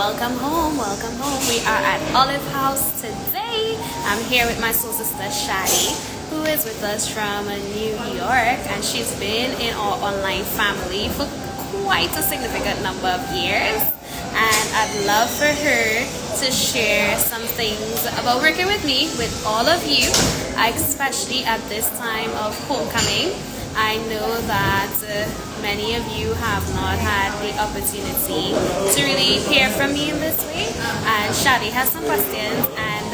welcome home, welcome home. We are at Olive House today. I'm here with my soul sister Sade, who is with us from New York, and she's been in our online family for quite a significant number of years. And I'd love for her to share some things about working with me, with all of you, especially at this time of homecoming. I know that many of you have not had the opportunity to really hear from me in this way, and Shadi has some questions, and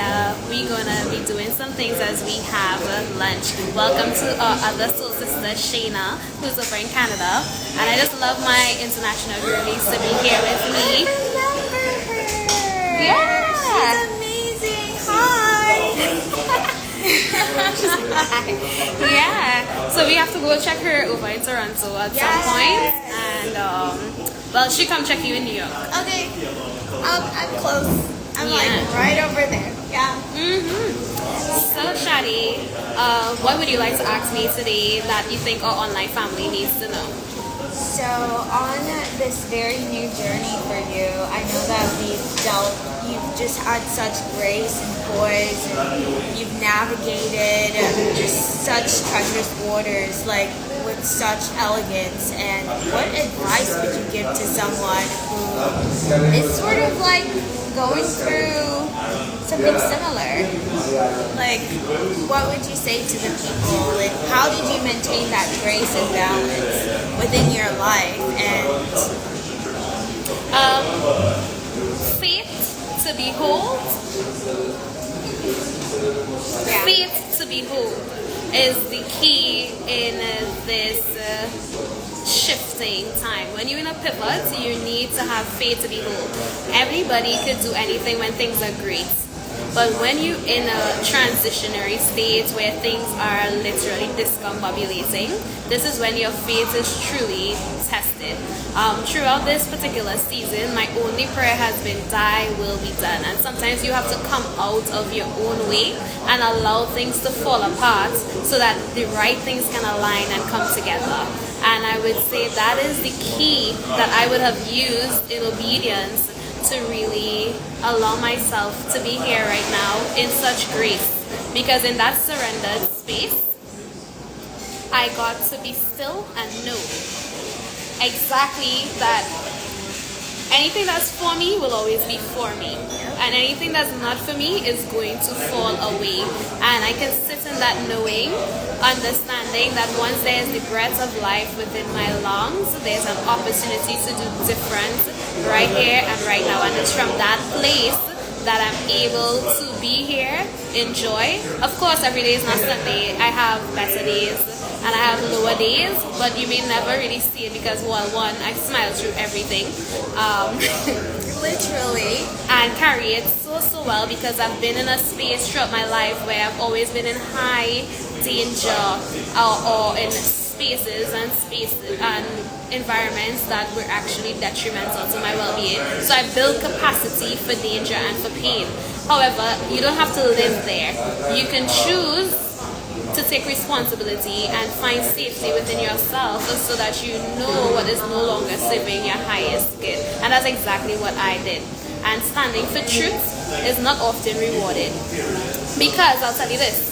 we're gonna be doing some things as we have lunch. Welcome to our other soul sister Shayna, who's over in Canada, and I just love my international girlies to be here with me. I remember her. Yeah, she's amazing. Hi. Yeah, so we have to go check her over in Toronto at some point, and well, she come check you in New York. Okay, I'm close. I'm like right over there. Yeah. So Shadi, what would you like to ask me today that you think our online family needs to know? So on this very new journey for you, I know that you've just had such grace and poise, and you've navigated just such treacherous waters, like with such elegance. And what advice would you give to someone who is sort of like going through something similar? Like, what would you say to the people? Like, how did you maintain that grace and balance within your life? And faith to behold. yeah. Faith to behold is the key in this shifting time. When you're in a pivot, you need to have faith to behold. Everybody could do anything when things are great. But when you're in a transitionary state where things are literally discombobulating, this is when your faith is truly tested. Throughout this particular season, my only prayer has been, thy will be done. And sometimes you have to come out of your own way and allow things to fall apart so that the right things can align and come together. And I would say that is the key that I would have used in obedience to really allow myself to be here right now in such grace. Because in that surrendered space, I got to be still and know exactly that anything that's for me will always be for me, and anything that's not for me is going to fall away. And I can sit in that knowing, understanding that once there's the breath of life within my lungs, there's an opportunity to do different right here and right now. And it's from that place that I'm able to be here, enjoy. Of course, every day is not Sunday. I have better days and I have lower days, but you may never really see it because, well, one, I smile through everything. Literally. And carry it so well because I've been in a space throughout my life where I've always been in high danger or in spaces and environments that were actually detrimental to my well-being. So I build capacity for danger and for pain. However, you don't have to live there. You can choose to take responsibility and find safety within yourself so that you know what is no longer serving your highest good. And that's exactly what I did. And standing for truth is not often rewarded. Because I'll tell you this,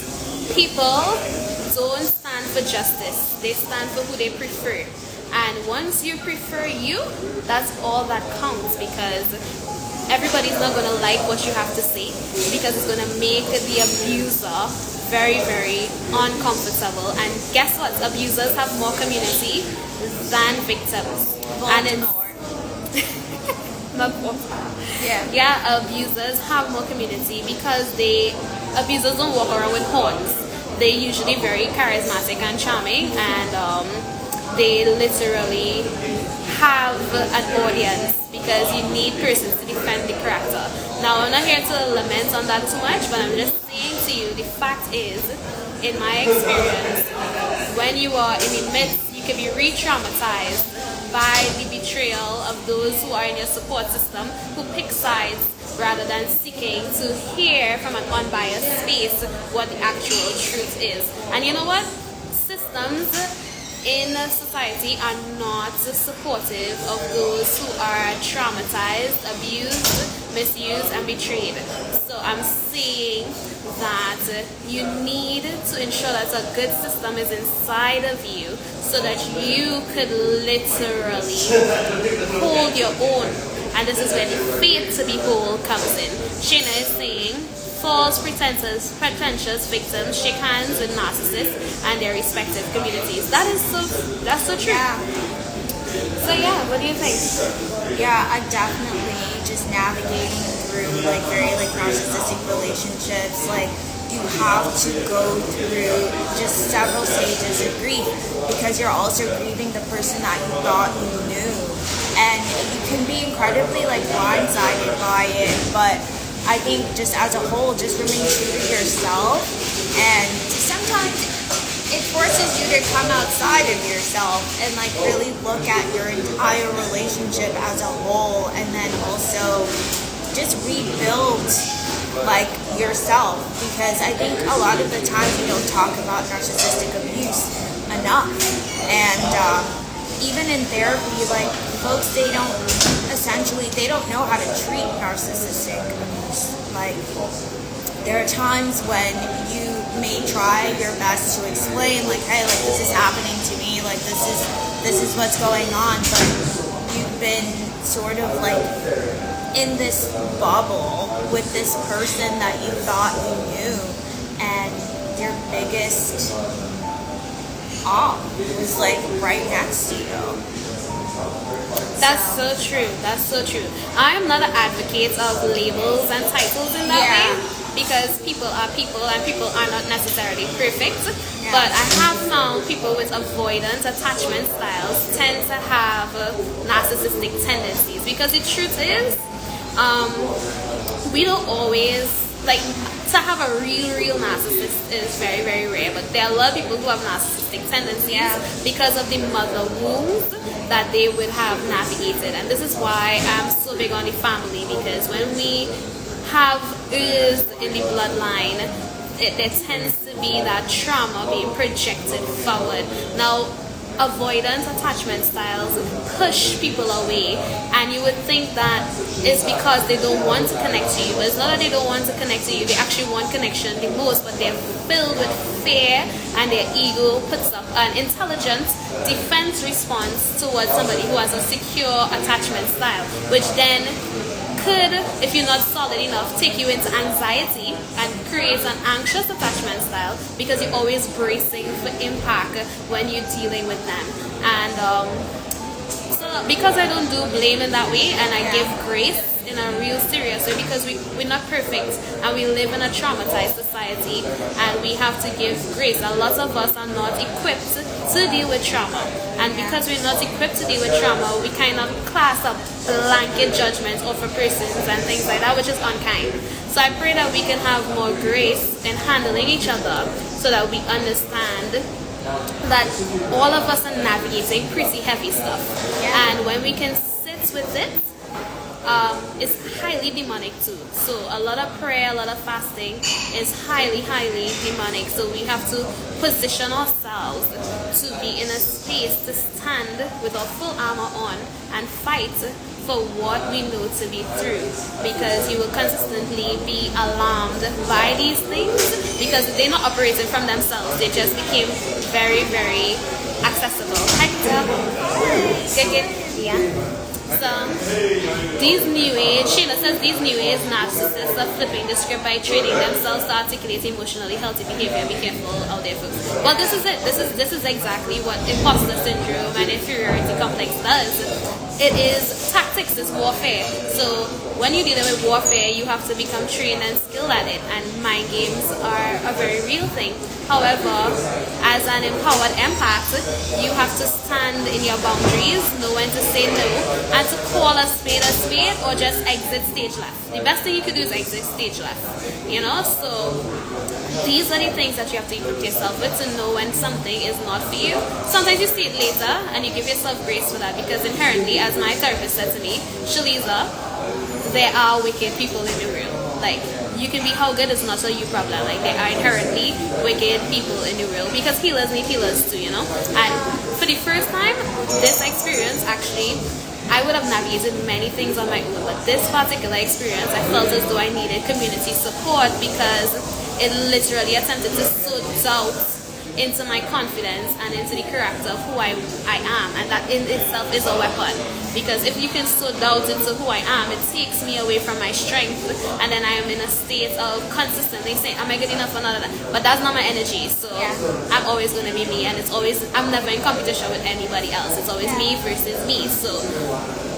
people don't stand for justice. They stand for who they prefer. And once you prefer you, that's all that counts, because everybody's not going to like what you have to say, because it's going to make the abuser very, very uncomfortable. And guess what? Abusers have more community than victims. And in not yeah, abusers have more community because abusers don't walk around with horns. They're usually very charismatic and charming, and they literally have an audience because you need persons to defend the character. Now, I'm not here to lament on that too much, but I'm just saying to you, the fact is, in my experience, when you are in the midst, you can be re-traumatized by the betrayal of those who are in your support system, who pick sides rather than seeking to hear from an unbiased space what the actual truth is. And you know what? Systems in society are not supportive of those who are traumatized, abused, misused, and betrayed. So I'm saying that you need to ensure that a good system is inside of you so that you could literally hold your own. And this is where the faith to be whole comes in. Shayna is saying, false pretentious victims shake hands with narcissists and their respective communities. That's so true. Yeah. So yeah, what do you think? Yeah, I definitely just navigating through like very like narcissistic relationships, like you have to go through just several stages of grief because you're also grieving the person that you thought you knew. And you can be incredibly like blindsided by it, but I think just as a whole, just remain true to yourself. And sometimes it forces you to come outside of yourself and like really look at your entire relationship as a whole, and then also just rebuild like yourself, because I think a lot of the times we don't talk about narcissistic abuse enough. And even in therapy, like folks, they don't know how to treat narcissistic abuse. Like there are times when you may try your best to explain, like, hey, like this is happening to me, like this is what's going on, but you've been sort of like in this bubble with this person that you thought you knew, and your biggest was like right next to you. That's so true. That's so true. I am not an advocate of labels and titles in that way, because people are people and people are not necessarily perfect. Yeah. But I have found people with avoidant attachment styles tend to have narcissistic tendencies, because the truth is, we don't always like to have a real narcissist is very, very rare, but there are a lot of people who have narcissistic tendencies because of the mother wounds that they would have navigated. And this is why I'm so big on the family, because when we have is in the bloodline, there tends to be that trauma being projected forward. Now, avoidant attachment styles push people away, and you would think that it's because they don't want to connect to you, but it's not that they don't want to connect to you. They actually want connection the most, but they're filled with fear, and their ego puts up an intelligent defense response towards somebody who has a secure attachment style, which then could, if you're not solid enough, take you into anxiety and create an anxious attachment style, because you're always bracing for impact when you're dealing with them. And so because I don't do blame in that way, and I give grace in a real serious way, because we're not perfect and we live in a traumatized society, and we have to give grace. A lot of us are not equipped to deal with trauma, and because we're not equipped to deal with trauma, we kind of class up blanket judgments over persons and things like that, which is unkind. So I pray that we can have more grace in handling each other, so that we understand that all of us are navigating pretty heavy stuff, and when we can sit with it, it's highly demonic too. So a lot of prayer, a lot of fasting is highly demonic. So we have to position ourselves to be in a space to stand with our full armor on and fight for what we know to be true, because you will consistently be alarmed by these things, because they're not operating from themselves. They just became very, very accessible. Hi, good. Yeah. So, these new age, Shayna says, these new age narcissists are flipping the script by training themselves to articulate emotionally healthy behavior. Be careful out there, folks. Well, this is it. This is exactly what imposter syndrome and inferiority complex does. It is tactics, it's warfare. So when you're dealing with warfare, you have to become trained and skilled at it, and mind games are a very real thing. However, as an empowered empath, you have to stand in your boundaries, know when to say no, and to call a spade, or just exit stage left. The best thing you could do is exit stage left, you know? So these are the things that you have to equip yourself with, to know when something is not for you. Sometimes you see it later, and you give yourself grace for that, because inherently, as my therapist said to me, Shaliza, there are wicked people in the world. Like, you can be how good is not a you problem. Like, there are inherently wicked people in the world, because healers need healers too, you know. And for the first time, this experience actually, I would have navigated many things on my own, but this particular experience, I felt as though I needed community support, because it literally attempted to sow doubt into my confidence and into the character of who I am, and that in itself is a weapon, because if you can sow doubt into who I am, it takes me away from my strength, and then I am in a state of consistently saying, am I good enough for another? But that's not my energy, so I'm always going to be me, and I'm never in competition with anybody else. It's always me versus me. So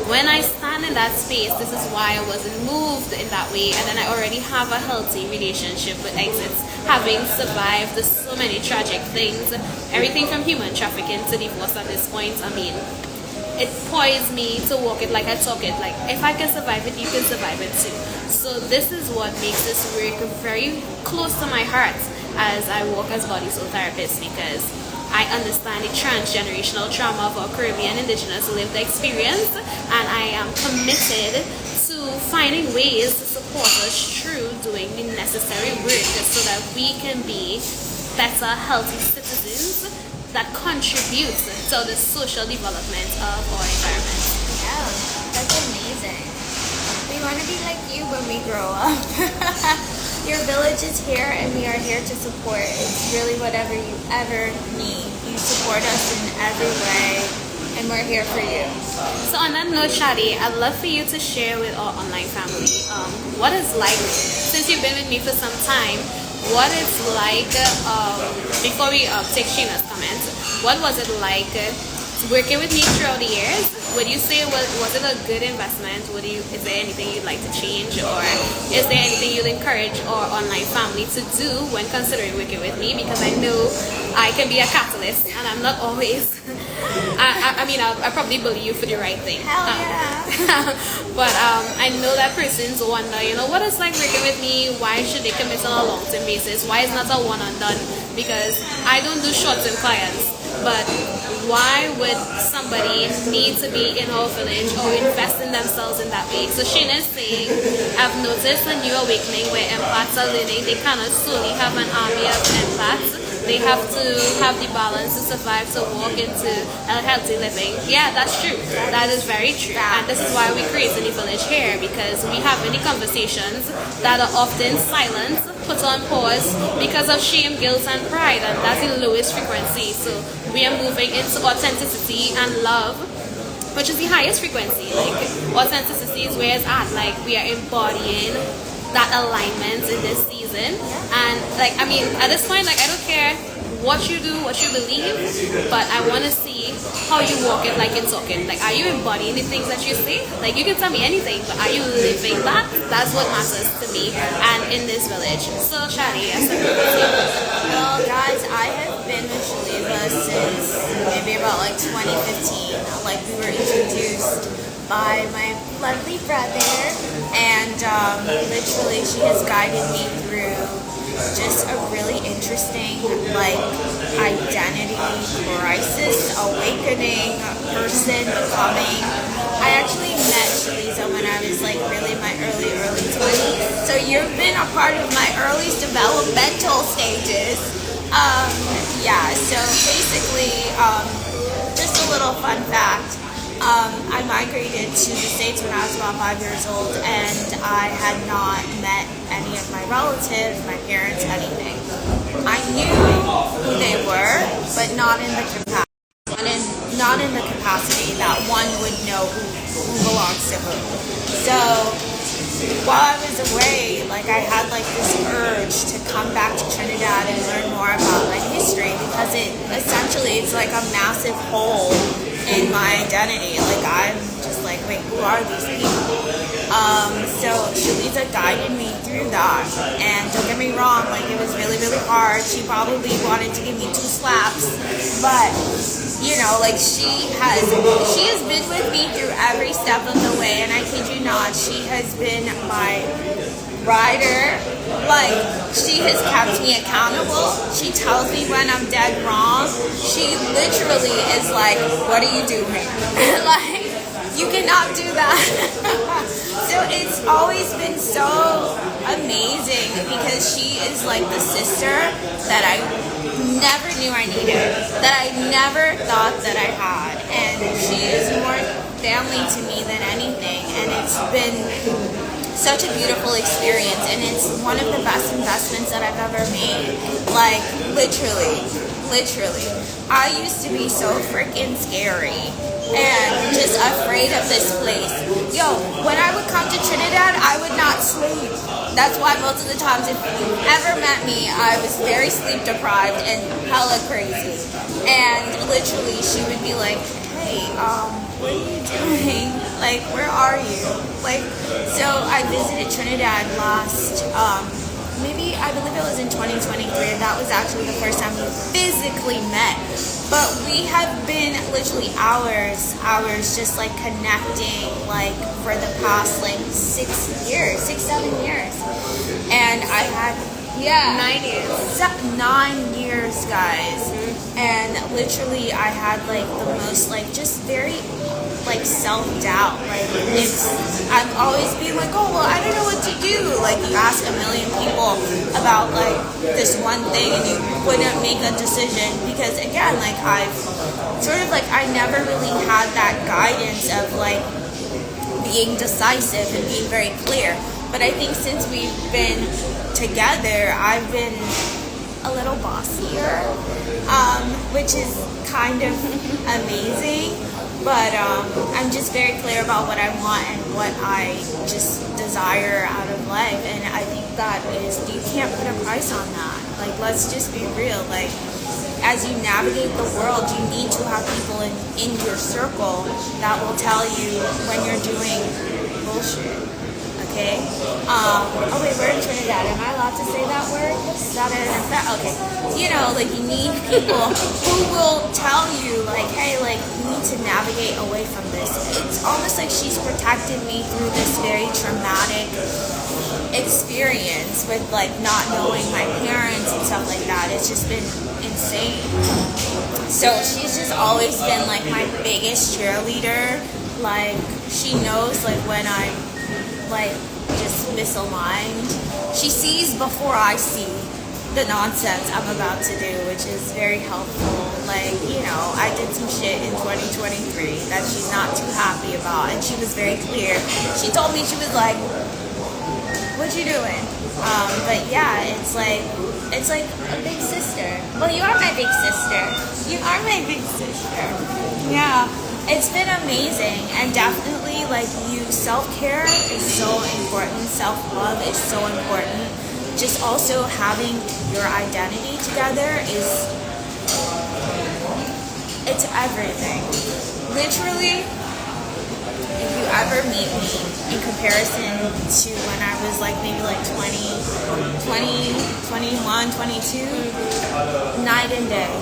when I stand in that space, this is why I wasn't moved in that way. And then I already have a healthy relationship with exits, having survived so many tragic things, everything from human trafficking to divorce at this point. I mean, it poised me to walk it like I talk it. Like, if I can survive it, you can survive it too. So this is what makes this work very close to my heart as I work as body soul therapist, because I understand the transgenerational trauma of our Caribbean indigenous lived experience, and I am committed to finding ways to support us through doing the necessary work so that we can be better, healthy citizens that contribute to the social development of our environment. Yeah, that's amazing. We want to be like you when we grow up. Your village is here, and we are here to support. It's really whatever you ever need. You support us in every way, and we're here for you. So on that note, Shadi, I'd love for you to share with our online family what it's like, since you've been with me for some time, what it's like, before we take Sheena's comment, what was it like working with me throughout the years? Would you say, was it a good investment? Is there anything you'd like to change, or is there anything you'd encourage our online family to do when considering working with me? Because I know I can be a catalyst, and I'm not always. I mean, I'll probably bully you for the right thing. Hell yeah. But I know that persons wonder, you know, what it's like working with me. Why should they commit on a long-term basis? Why is not a one-and-done? Because I don't do short-term clients. But why would somebody need to be in our village or invest in themselves in that way? So Shane is saying, I've noticed a new awakening where empaths are learning they cannot solely have an army of empaths. They have to have the balance to survive, to walk into a healthy living. Yeah, that's true. That is very true. And this is why we create the village here, because we have many conversations that are often silent, put on pause because of shame, guilt, and pride, and that's the lowest frequency. So we are moving into authenticity and love, which is the highest frequency. Like, authenticity is where it's at. Like, we are embodying that alignment in this season. And like, I mean, at this point, like, I don't care what you do, what you believe, but I want to see how you walk it like you're talking. Like, are you embodying the things that you say? Like, you can tell me anything, but are you living that? That's what matters to me and in this village. So Shadi, yes. Well, guys, I have been with Shaliva since maybe about like 2015. Like, we were introduced by my lovely brother, and literally she has guided me through just a really interesting, like, identity crisis, awakening, person becoming. I actually met Shaliza when I was like really in my early 20s, so you've been a part of my earliest developmental stages. Yeah, so basically, just a little fun fact. I migrated to the States when I was about 5 years old, and I had not met any of my relatives, my parents, anything. I knew who they were, but not in the capacity that one would know who belongs to who. So while I was away, like, I had like this urge to come back to Trinidad and learn more about my history, because it's like a massive hole in my identity. Like, I'm just like, wait, who are these people? So Shaliza guided me through that, and don't get me wrong, like, it was really, really hard. She probably wanted to give me 2 slaps, but you know, like, she has been with me through every step of the way, and I kid you not, she has been my rider. Like, she has kept me accountable. She tells me when I'm dead wrong. She literally is like, what are you doing? Like, you cannot do that. So it's always been so amazing amazing because she is like the sister that I never knew I needed, that I never thought that I had, and she is more family to me than anything, and it's been such a beautiful experience, and it's one of the best investments that I've ever made. Like, literally. I used to be so freaking scary and just afraid of this place. Yo, when I would come to Trinidad, I would not sleep. That's why most of the times, if you ever met me, I was very sleep deprived and hella crazy. And literally, she would be like, hey, what are you doing? Like, where are you? Like, so I visited Trinidad last, maybe, I believe it was in 2023, and that was actually the first time we physically met. But we have been literally hours just like connecting, like for the past like 6, 7 years. And I had, 9 years. 9 years, guys. And literally I had like the most like just very like self-doubt. Like I'm always being like, oh well, I don't know what to do. Like you ask a million people about like this one thing and you wouldn't make a decision because again, like I've sort of like I never really had that guidance of like being decisive and being very clear. But I think since we've been together, I've been a little bossier, which is kind of amazing. But I'm just very clear about what I want and what I just desire out of life. And I think that is, you can't put a price on that. Like, let's just be real. Like, as you navigate the world, you need to have people in your circle that will tell you when you're doing bullshit. Okay? Oh wait, we're in Trinidad. Am I allowed to say that word? Is that okay. You know, like you need people who will tell you like, hey, like you need to navigate away from this. It's almost like she's protected me through this very traumatic experience with like not knowing my parents and stuff like that. It's just been insane. So she's just always been like my biggest cheerleader. Like she knows like when I'm like just misaligned. She sees before I see the nonsense I'm about to do, which is very helpful. Like, you know, I did some shit in 2023 that she's not too happy about, and she was very clear. She told me, she was like, what you doing? But yeah, it's like a big sister. Well, you are my big sister. You are my big sister. Yeah. It's been amazing, and definitely, like, self-care is so important, self-love is so important. Just also having your identity together it's everything. Literally, if you ever meet me in comparison to when I was, like, maybe, like, 20, 21, 22, night and day.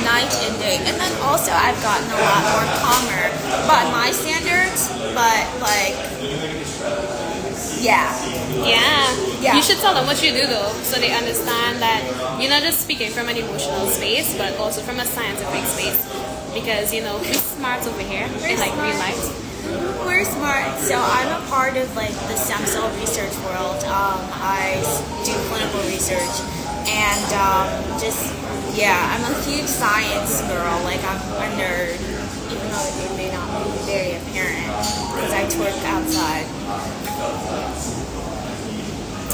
And then also I've gotten a lot more calmer by my standards, but like yeah. You should tell them what you do though, so they understand that you're not just speaking from an emotional space but also from a scientific space, because you know we're smart over here in like real life. We're smart. So I'm a part of like the stem cell research world. I do clinical research and I'm a huge science girl. Like I'm a nerd, even though it may not be very apparent because I twerk outside.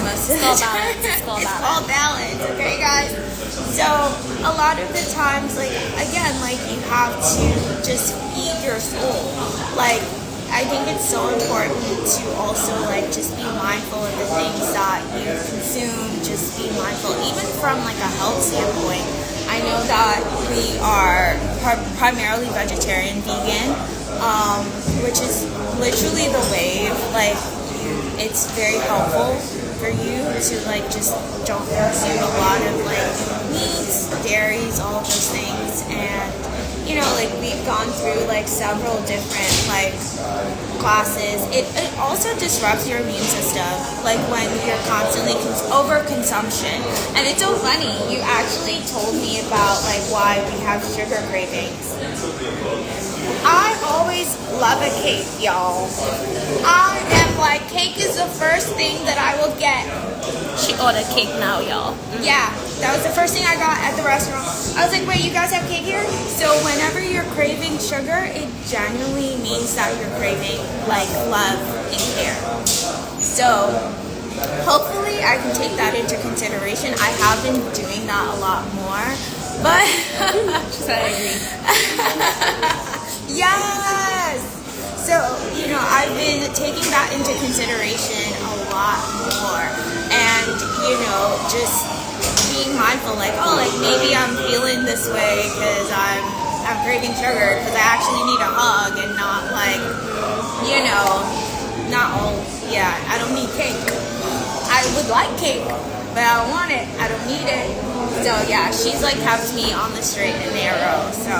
Most of the time. It's called balance. Okay, guys. So a lot of the times, like again, like you have to just feed your soul. Like I think it's so important to also like just be mindful of the things that you consume. Just be mindful, even from like a health standpoint. I know that we are primarily vegetarian, vegan, which is literally the wave. Like, it's very helpful for you to like just don't consume a lot of like meats, dairies, all of those things. And you know, like we've gone through like several different like classes. It also disrupts your immune system, like when you're constantly overconsumption. And it's so funny, you actually told me about like why we have sugar cravings. I always love a cake, y'all. I am like, cake is a first thing that I will get. She ordered cake now, y'all. Yeah, that was the first thing I got at the restaurant. I was like, wait, you guys have cake here? So whenever you're craving sugar, it genuinely means that you're craving like love and care. So hopefully I can take that into consideration. I have been doing that a lot more, but I agree. Yes. So, you know, I've been taking that into consideration a lot more, and you know, just being mindful, like, oh, like maybe I'm feeling this way because I'm craving sugar because I actually need a hug and not like, you know, not all. Yeah, I don't need cake. I would like cake, but I don't want it. I don't need it. So yeah, she's like kept me on the straight and narrow. So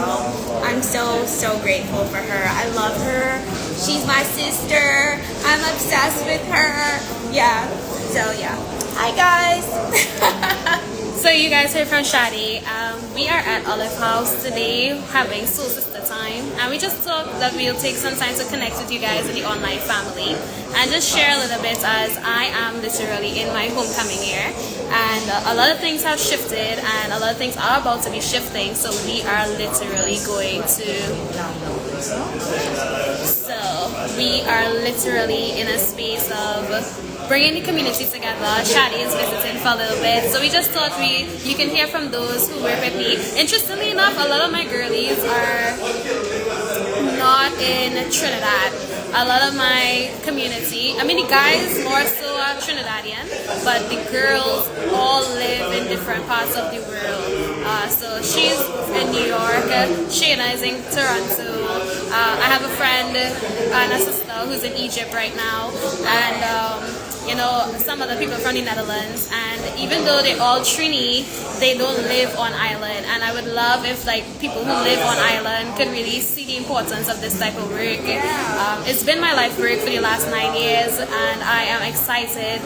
I'm so grateful for her. I love her. She's my sister. I'm obsessed with her. Yeah. So yeah. Hi guys. So you guys heard from Sade. We are at Olive House today having Soul Sista time, and we just thought that we'll take some time to connect with you guys in the online family and just share a little bit, as I am literally in my homecoming year, and a lot of things have shifted and a lot of things are about to be shifting, so we are literally going to in a space of bringing the community together. Shadi is visiting for a little bit, so we just thought you can hear from those who work with me. Interestingly enough, a lot of my girlies are not in Trinidad. A lot of my community, I mean the guys more so are Trinidadian, but the girls all live in different parts of the world. So she's in New York, Shayna is in Toronto. I have a friend and a sister who's in Egypt right now, and you know, some of the people from the Netherlands, and even though they're all Trini, they don't live on island, and I would love if like people who live on island could really see the importance of this type of work. It's been my life work for the last 9 years, and I am excited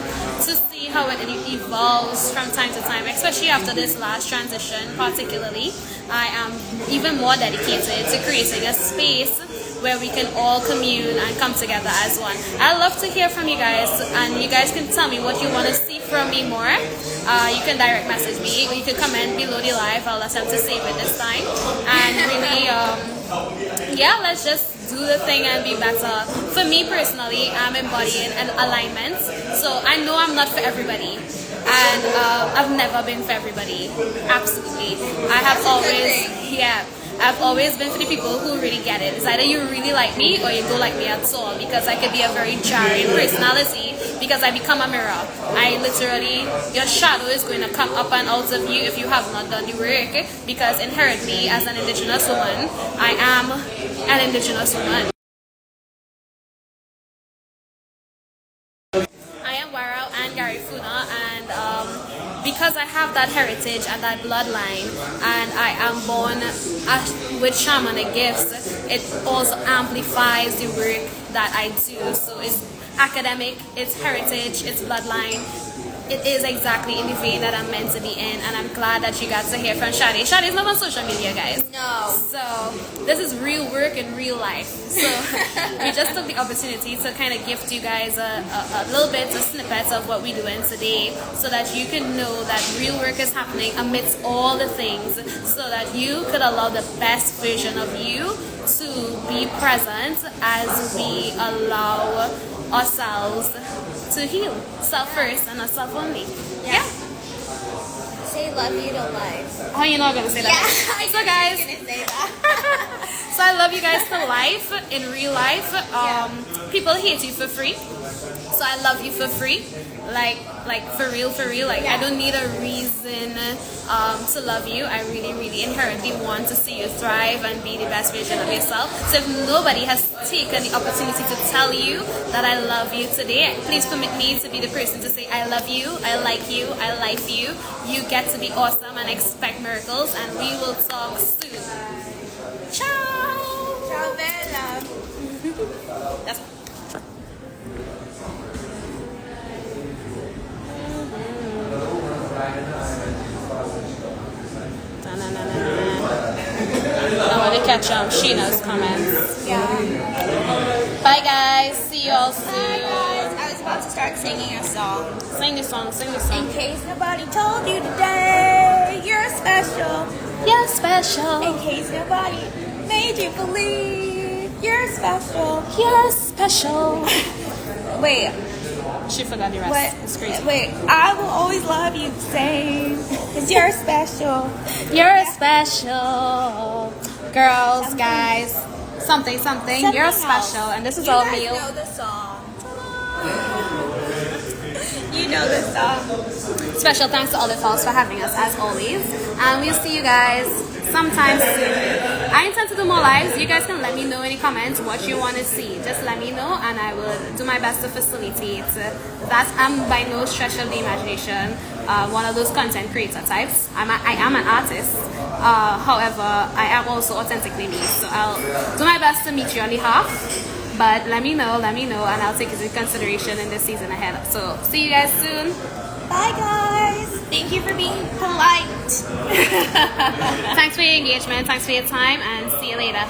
to see how it evolves from time to time, especially after this last transition particularly. I am even more dedicated to creating a space where we can all commune and come together as one. I love to hear from you guys, and you guys can tell me what you want to see from me more. You can direct message me, or you can comment below the live. I'll attempt to save it this time. And really, yeah, let's just do the thing and be better. For me personally, I'm embodying an alignment, so I know I'm not for everybody. And I've never been for everybody. Absolutely. I've always been for the people who really get it. It's either you really like me or you don't like me at all, because I could be a very jarring personality because I become a mirror. I literally, your shadow is going to come up and out of you if you have not done the work, because inherently as an indigenous woman, I am an indigenous woman. I am Warao and Garifuna, and because I have that heritage and that bloodline, and I am born with shamanic gifts, it also amplifies the work that I do. So it's academic, it's heritage, it's bloodline. It is exactly in the vein that I'm meant to be in, and I'm glad that you got to hear from Sade. Sade is not on social media, guys. No. So this is real work in real life. So we just took the opportunity to kind of gift you guys a little bit, a snippet of what we're doing today, so that you can know that real work is happening amidst all the things, so that you could allow the best version of you to be present as we allow ourselves to heal. Self first and not self only. Yeah. Say love you to life. Oh, you're not gonna say that. Yeah, So guys, I was gonna say that. so I love you guys to life, in real life. People hate you for free, so I love you for free. Like for real. Like, I don't need a reason to love you. I really inherently want to see you thrive and be the best version of yourself. So if nobody has taken the opportunity to tell you that I love you today, please permit me to be the person to say I love you, I like you, I like you. You get to be awesome and expect miracles, and we will talk soon. Ciao. Ciao, Bella. That's I want to catch Sheena's comments. Yeah. Bye guys. See you all soon. Bye guys. I was about about to start singing a song. Sing this song, sing this In song. case nobody told you today, you're special. You're special. In case nobody made you believe, you're special. You're special. Wait, She forgot the rest. what? It's crazy. Wait, I will always love you the same, because you're special. You're special. Girls, guys. Something. You're Something special. else. And this is You our guys meal. know the song. You know the song. Special thanks to all the folks for having us as always. And we'll see you guys sometime soon. I intend to do more lives. You guys can let me know in the comments what you want to see. Just let me know and I will do my best to facilitate. I'm by no stretch of the imagination one of those content creator types. I am an artist. However, I am also authentically me. So I'll do my best to meet you on the half. But let me know, and I'll take it into consideration in this season ahead. So see you guys soon. Bye, guys. Thank you for being polite. Thanks for your engagement, thanks for your time, and see you later.